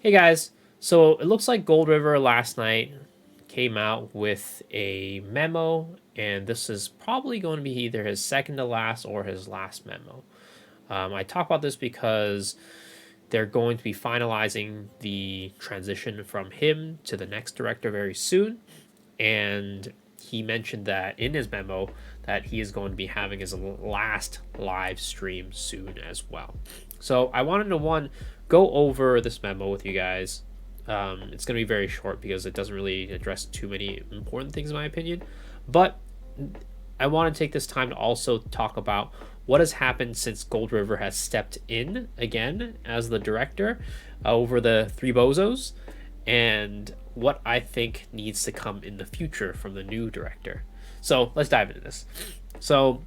Hey guys, so it looks like Gold River last night came out with a memo, and this is probably going to be either his second to last or his last memo. I talk about this because they're going to be finalizing the transition from him to the next director very soon, and he mentioned that in his memo that he is going to be having his last live stream soon as well. So I wanted to go over this memo with you guys. It's going to be very short because it doesn't really address too many important things in my opinion, but I want to take this time to also talk about what has happened since Gold River has stepped in again as the director over the Three Bozos, and what I think needs to come in the future from the new director. So let's dive into this. So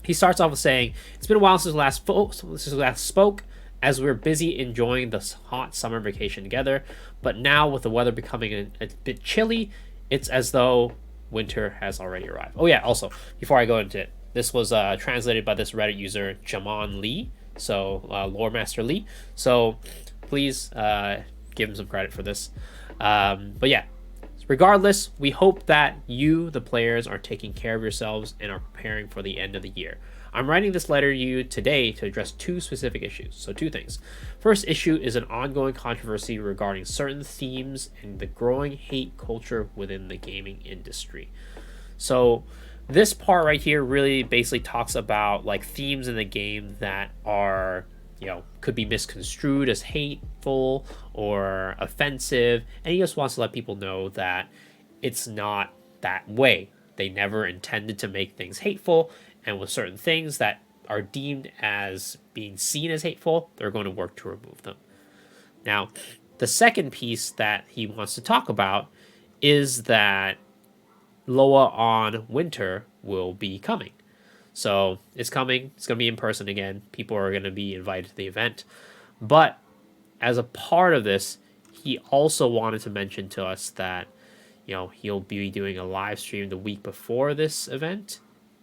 he starts off with saying, "It's been a while since last spoke, as we're busy enjoying this hot summer vacation together. But now with the weather becoming a bit chilly, it's as though winter has already arrived." Oh yeah, also before I go into it, this was translated by this Reddit user Jamon Lee, so Lore Master Lee. So please give him some credit for this. But yeah, regardless, we hope that you, the players, are taking care of yourselves and are preparing for the end of the year. I'm writing this letter to you today to address two specific issues. So two things. First issue is an ongoing controversy regarding certain themes and the growing hate culture within the gaming industry. So this part right here really basically talks about like themes in the game that are, could be misconstrued as hateful or offensive, and he just wants to let people know that it's not that way. They never intended to make things hateful, and with certain things that are deemed as being seen as hateful, they're going to work to remove them. Now, the second piece that he wants to talk about is that Loa on Winter will be coming. So it's coming. It's going to be in person again. People are going to be invited to the event. But as a part of this, he also wanted to mention to us that, he'll be doing a live stream the week before this event,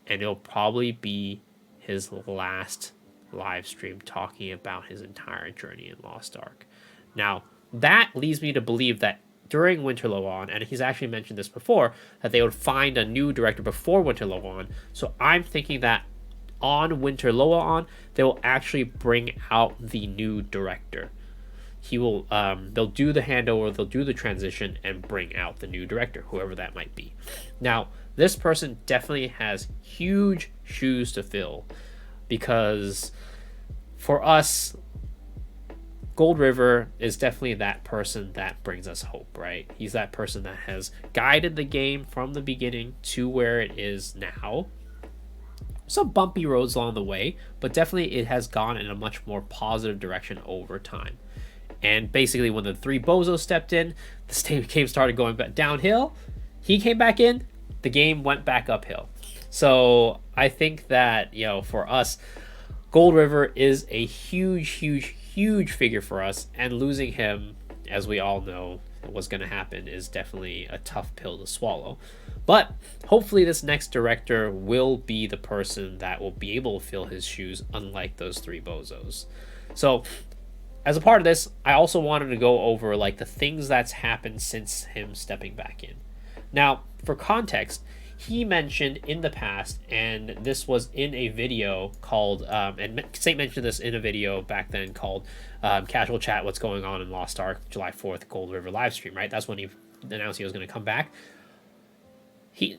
and it'll probably be his last live stream talking about his entire journey in Lost Ark. Now, that leads me to believe that during Winter Loan, and he's actually mentioned this before, that they would find a new director before Winter Loan. So I'm thinking that on Winter Loan, they will actually bring out the new director. He will, they'll do the handover, they'll do the transition, and bring out the new director, whoever that might be. Now, this person definitely has huge shoes to fill, because for us, Gold River is definitely that person that brings us hope, right? He's that person that has guided the game from the beginning to where it is now. Some bumpy roads along the way, but definitely it has gone in a much more positive direction over time. And basically when the Three Bozos stepped in, the game started going back downhill. He came back in, the game went back uphill. So I think that, for us, Gold River is a huge figure for us, and losing him, as we all know what's going to happen, is definitely a tough pill to swallow. But hopefully this next director will be the person that will be able to fill his shoes, unlike those Three Bozos. So as a part of this, I also wanted to go over like the things that's happened since him stepping back in. Now, for context, he mentioned in the past, and this was in a video called, and Saint mentioned this in a video back then called Casual Chat, What's Going On in Lost Ark, July 4th, Gold River livestream, right? That's when he announced he was going to come back.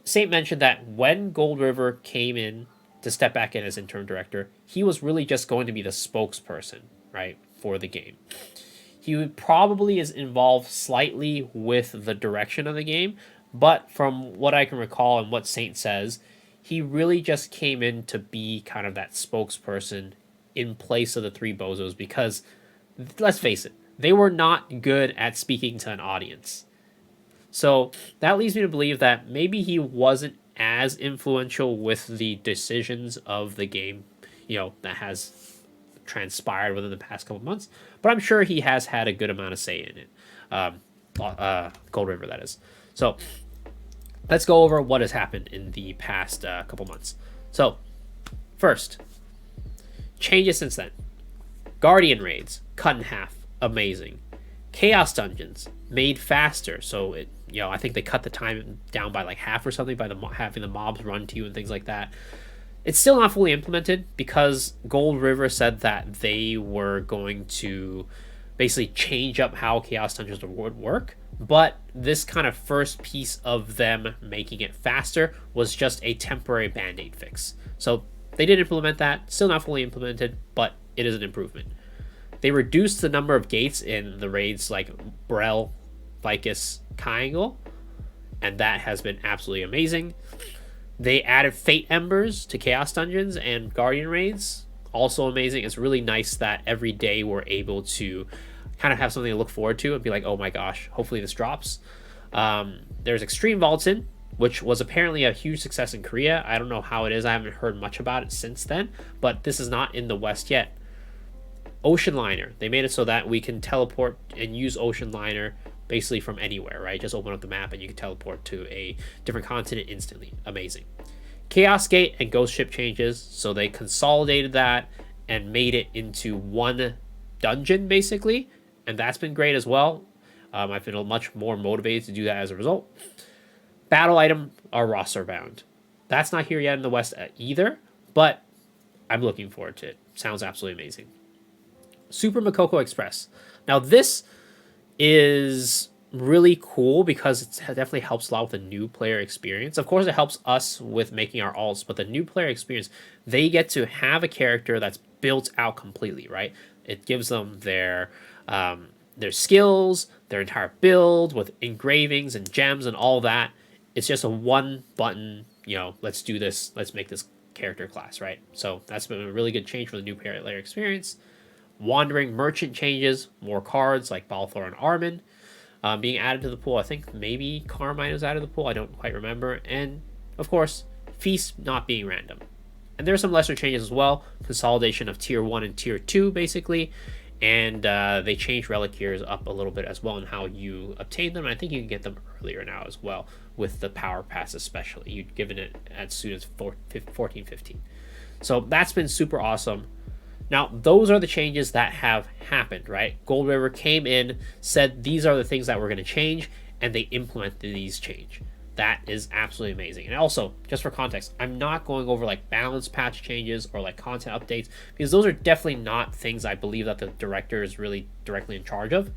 Saint mentioned that when Gold River came in to step back in as interim director, he was really just going to be the spokesperson, right, for the game. He probably is involved slightly with the direction of the game, but from what I can recall and what Saint says, he really just came in to be kind of that spokesperson in place of the Three Bozos, because, let's face it, they were not good at speaking to an audience. So that leads me to believe that maybe he wasn't as influential with the decisions of the game, that has transpired within the past couple months, but I'm sure he has had a good amount of say in it. Gold River, that is. So let's go over what has happened in the past couple months. So first, changes since then. Guardian raids cut in half, amazing. Chaos dungeons made faster, so it, I think they cut the time down by like half or something by having the mobs run to you and things like that. It's still not fully implemented because Gold River said that they were going to basically change up how Chaos Dungeons would work. But this kind of first piece of them making it faster was just a temporary band-aid fix. So they did implement that, still not fully implemented, but it is an improvement. They reduced the number of gates in the raids like Brel, Vicus, Triangle, and that has been absolutely amazing. They added Fate Embers to Chaos Dungeons and Guardian Raids. Also amazing. It's really nice that every day we're able to kind of have something to look forward to and be like, oh my gosh, hopefully this drops. There's Extreme Vaultin, which was apparently a huge success in Korea. I don't know how it is. I haven't heard much about it since then, but this is not in the West yet. Ocean Liner. They made it so that we can teleport and use Ocean Liner basically from anywhere, right? Just open up the map and you can teleport to a different continent instantly. Amazing. Chaos Gate and Ghost Ship changes, so they consolidated that and made it into one dungeon basically, and that's been great as well. I've been much more motivated to do that as a result. Battle item are roster bound. That's not here yet in the West either, but I'm looking forward to it. Sounds absolutely amazing. Super Makoko Express. Now this is really cool because it definitely helps a lot with the new player experience. Of course, it helps us with making our alts, but the new player experience, they get to have a character that's built out completely, right? It gives them their skills, their entire build with engravings and gems and all that. It's just a one button, let's do this, let's make this character class, right? So that's been a really good change for the new player experience. Wandering Merchant changes, more cards like Balthor and Armin being added to the pool. I think maybe Carmine was added to the pool. I don't quite remember. And, of course, Feast not being random. And there are some lesser changes as well. Consolidation of Tier 1 and Tier 2, basically. And they changed Reliquaries up a little bit as well in how you obtain them. And I think you can get them earlier now as well with the Power Pass especially. You'd given it as soon as 14, 15. So that's been super awesome. Now, those are the changes that have happened, right? Gold River came in, said these are the things that we're going to change, and they implemented these change. That is absolutely amazing. And also, just for context, I'm not going over like balance patch changes or like content updates because those are definitely not things I believe that the director is really directly in charge of.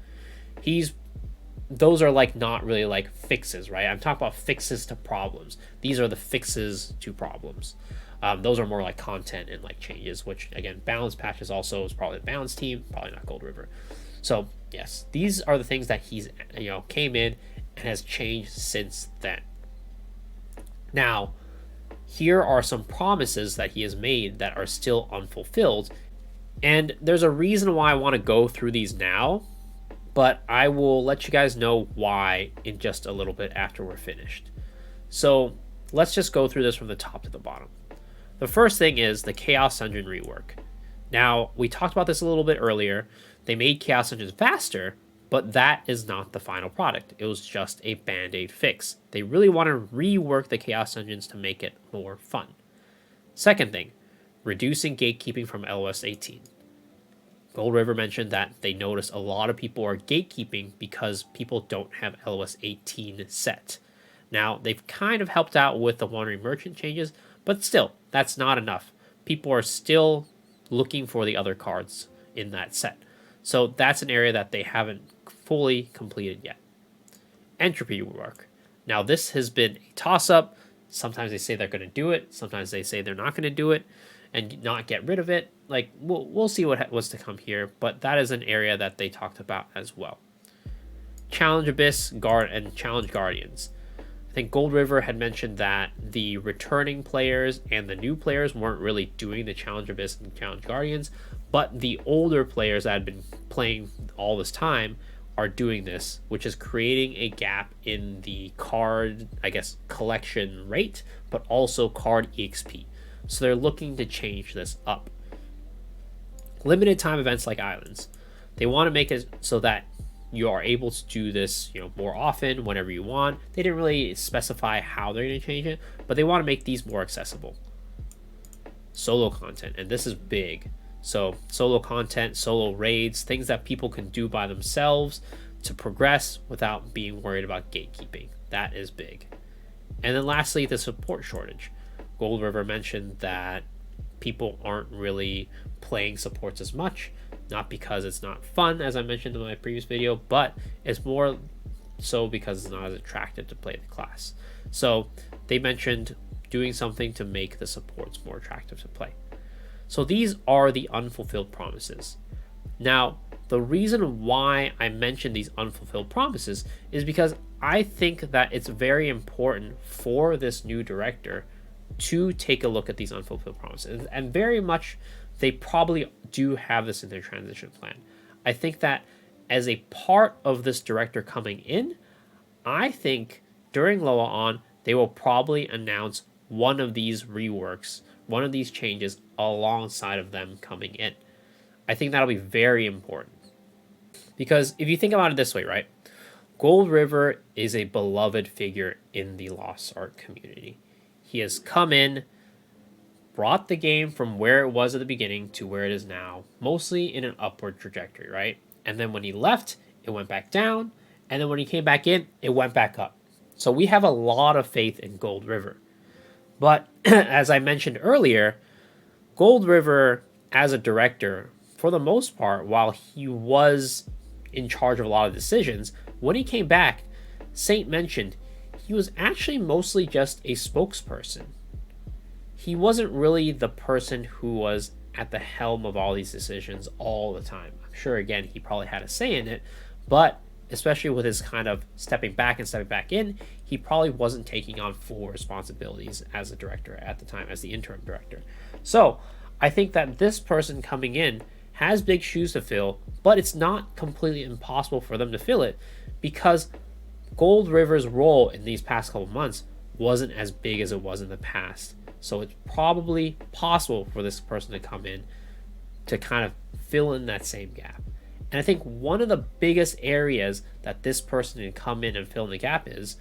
Those are like not really like fixes, right? I'm talking about fixes to problems. These are the fixes to problems. Those are more like content and like changes, which again, balance patches also is probably the balance team, probably not Gold River. So yes, these are the things that he's came in and has changed since then. Now, here are some promises that he has made that are still unfulfilled, and there's a reason why I want to go through these now, but I will let you guys know why in just a little bit after we're finished. So let's just go through this from the top to the bottom. The first thing is the Chaos Dungeon rework. Now, we talked about this a little bit earlier. They made Chaos Dungeons faster, but that is not the final product. It was just a band-aid fix. They really want to rework the Chaos Dungeons to make it more fun. Second thing, reducing gatekeeping from LOS 18. Gold River mentioned that they noticed a lot of people are gatekeeping because people don't have LOS 18 set. Now, they've kind of helped out with the Wandering Merchant changes, but still, that's not enough. People are still looking for the other cards in that set. So that's an area that they haven't fully completed yet. Entropy work. Now this has been a toss-up. Sometimes they say they're going to do it. Sometimes they say they're not going to do it and not get rid of it. Like, we'll see what was to come here, but that is an area that they talked about as well. Challenge Abyss, and Challenge Guardians. I think Gold River had mentioned that the returning players and the new players weren't really doing the Challenge Abyss and Challenge Guardians, but the older players that had been playing all this time are doing this, which is creating a gap in the card, I guess, collection rate, but also card EXP. So they're looking to change this up. Limited time events like Islands. They want to make it so that you are able to do this, more often, whenever you want. They didn't really specify how they're going to change it, but they want to make these more accessible. Solo content, and this is big. So solo content, solo raids, things that people can do by themselves to progress without being worried about gatekeeping. That is big. And then lastly, the support shortage. Gold River mentioned that people aren't really playing supports as much, not because it's not fun, as I mentioned in my previous video, but it's more so because it's not as attractive to play the class. So they mentioned doing something to make the supports more attractive to play. So these are the unfulfilled promises. Now, the reason why I mentioned these unfulfilled promises is because I think that it's very important for this new director to take a look at these unfulfilled promises. And very much, they probably do have this in their transition plan. I think that as a part of this director coming in, I think during Loa On, they will probably announce one of these reworks, one of these changes alongside of them coming in. I think that'll be very important. Because if you think about it this way, right? Gold River is a beloved figure in the Lost Ark community. He has come in, brought the game from where it was at the beginning to where it is now, mostly in an upward trajectory, right? And then when he left, it went back down. And then when he came back in, it went back up. So we have a lot of faith in Gold River. But as I mentioned earlier, Gold River as a director, for the most part, while he was in charge of a lot of decisions, when he came back, Saint mentioned he was actually mostly just a spokesperson. He wasn't really the person who was at the helm of all these decisions all the time. I'm sure, again, he probably had a say in it, but especially with his kind of stepping back and stepping back in, he probably wasn't taking on full responsibilities as a director at the time, as the interim director. So I think that this person coming in has big shoes to fill, but it's not completely impossible for them to fill it because Gold River's role in these past couple months wasn't as big as it was in the past. So it's probably possible for this person to come in to kind of fill in that same gap. And I think one of the biggest areas that this person can come in and fill in the gap is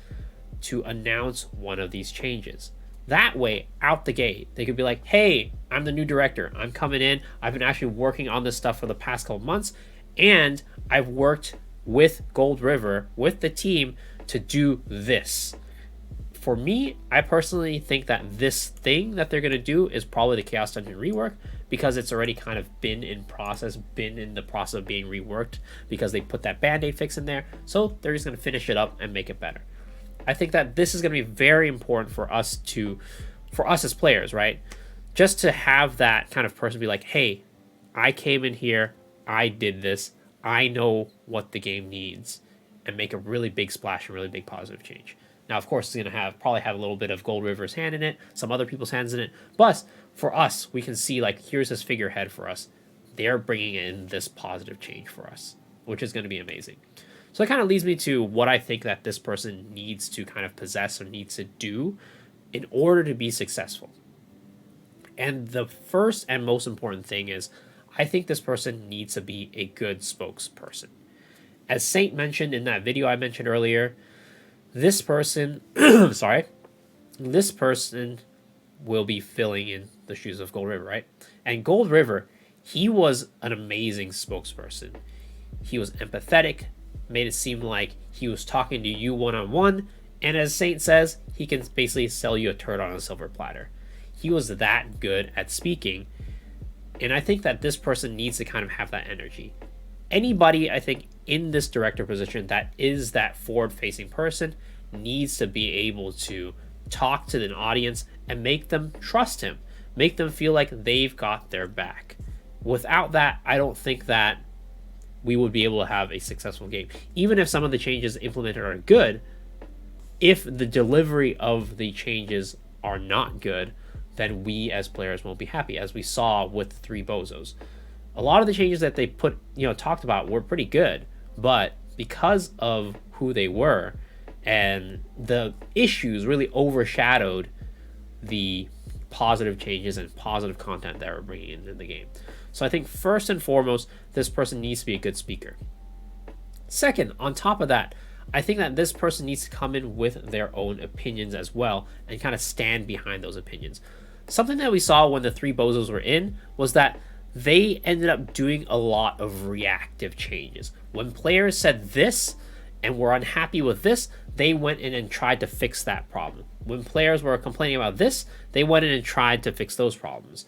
to announce one of these changes. That way, out the gate, they could be like, hey, I'm the new director. I'm coming in. I've been actually working on this stuff for the past couple months. And I've worked with Gold River, with the team, to do this. For me, I personally think that this thing that they're going to do is probably the Chaos Dungeon rework because it's already kind of been in the process of being reworked because they put that Band-Aid fix in there. So they're just going to finish it up and make it better. I think that this is going to be very important for us as players, right? Just to have that kind of person be like, hey, I came in here, I did this, I know what the game needs, and make a really big splash and really big positive change. Now, of course, it's going to probably have a little bit of Gold River's hand in it, some other people's hands in it, but for us, we can see, like, here's this figurehead for us. They're bringing in this positive change for us, which is going to be amazing. So it kind of leads me to what I think that this person needs to kind of possess or needs to do in order to be successful. And the first and most important thing is I think this person needs to be a good spokesperson. As Saint mentioned in that video I mentioned earlier, this person, this person will be filling in the shoes of Gold River, right? And Gold River, he was an amazing spokesperson. He was empathetic, made it seem like he was talking to you one-on-one, and as Saint says, he can basically sell you a turd on a silver platter. He was that good at speaking, and I think that this person needs to kind of have that energy. Anybody, I think, in this director position that is that forward-facing person needs to be able to talk to the audience and make them trust him, make them feel like they've got their back. Without that, I don't think that we would be able to have a successful game. Even if some of the changes implemented are good, if the delivery of the changes are not good, then we as players won't be happy, as we saw with the Three Bozos. A lot of the changes that they talked about were pretty good, but because of who they were and the issues really overshadowed the positive changes and positive content that we're bringing into the game. So I think first and foremost, this person needs to be a good speaker. Second, on top of that, I think that this person needs to come in with their own opinions as well and kind of stand behind those opinions. Something that we saw when the Three Bozos were in was that they ended up doing a lot of reactive changes. When players said this and were unhappy with this, they went in and tried to fix that problem. When players were complaining about this, they went in and tried to fix those problems.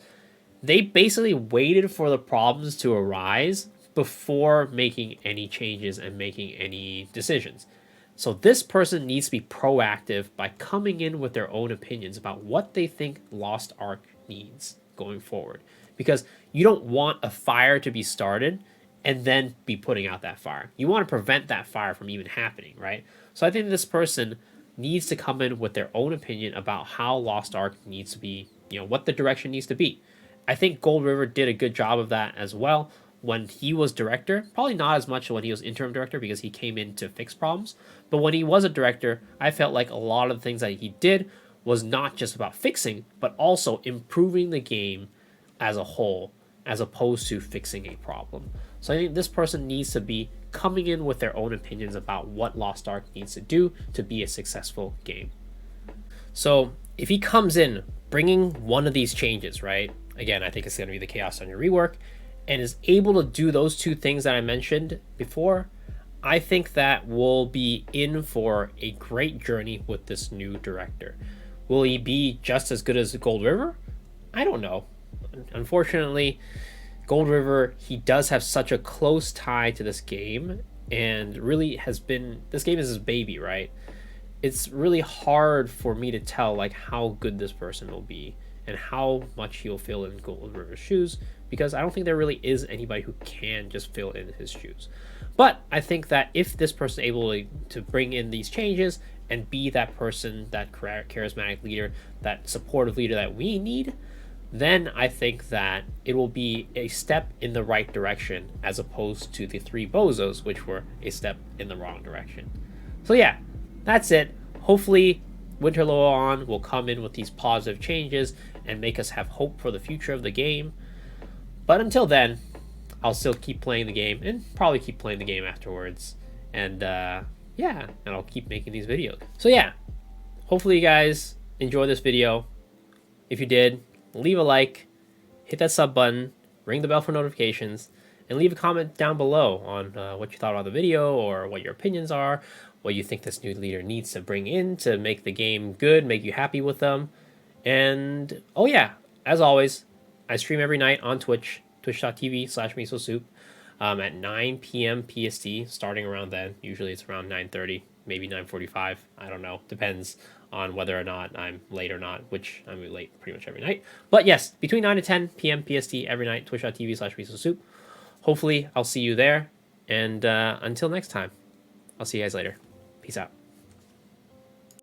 They basically waited for the problems to arise before making any changes and making any decisions. So this person needs to be proactive by coming in with their own opinions about what they think Lost Ark needs going forward. Because you don't want a fire to be started and then be putting out that fire. You want to prevent that fire from even happening, right? So I think this person needs to come in with their own opinion about how Lost Ark needs to be, what the direction needs to be. I think Gold River did a good job of that as well when he was director. Probably not as much when he was interim director because he came in to fix problems. But when he was a director, I felt like a lot of the things that he did was not just about fixing, but also improving the game as a whole, as opposed to fixing a problem. So I think this person needs to be coming in with their own opinions about what Lost Ark needs to do to be a successful game. So if he comes in bringing one of these changes, right? Again, I think it's going to be the Chaos Dungeon rework, and is able to do those two things that I mentioned before, I think that we'll be in for a great journey with this new director. Will he be just as good as Gold River? I don't know. Unfortunately, Gold River, he does have such a close tie to this game, and really has been, this game is his baby, right? It's really hard for me to tell like how good this person will be and how much he'll fill in Gold River's shoes, because I don't think there really is anybody who can just fill in his shoes. But I think that if this person is able to bring in these changes and be that person, that charismatic leader, that supportive leader that we need, then I think that it will be a step in the right direction as opposed to the three bozos, which were a step in the wrong direction. So yeah, that's it. Hopefully Winter Loan will come in with these positive changes and make us have hope for the future of the game. But until then, I'll still keep playing the game and probably keep playing the game afterwards. And yeah, and I'll keep making these videos. So yeah, hopefully you guys enjoyed this video. If you did, leave a like, hit that sub button, ring the bell for notifications, and leave a comment down below on what you thought about the video or what your opinions are, what you think this new leader needs to bring in to make the game good, make you happy with them. And oh yeah, as always, I stream every night on Twitch, twitch.tv/misosoup at 9 p.m. PST, starting around then. Usually it's around 9:30, maybe 9:45. I don't know. Depends on whether or not I'm late or not, which I'm late pretty much every night. But yes, between 9 to 10 p.m. PST every night, twitch.tv/misosoup. Hopefully I'll see you there. And until next time, I'll see you guys later. Peace out.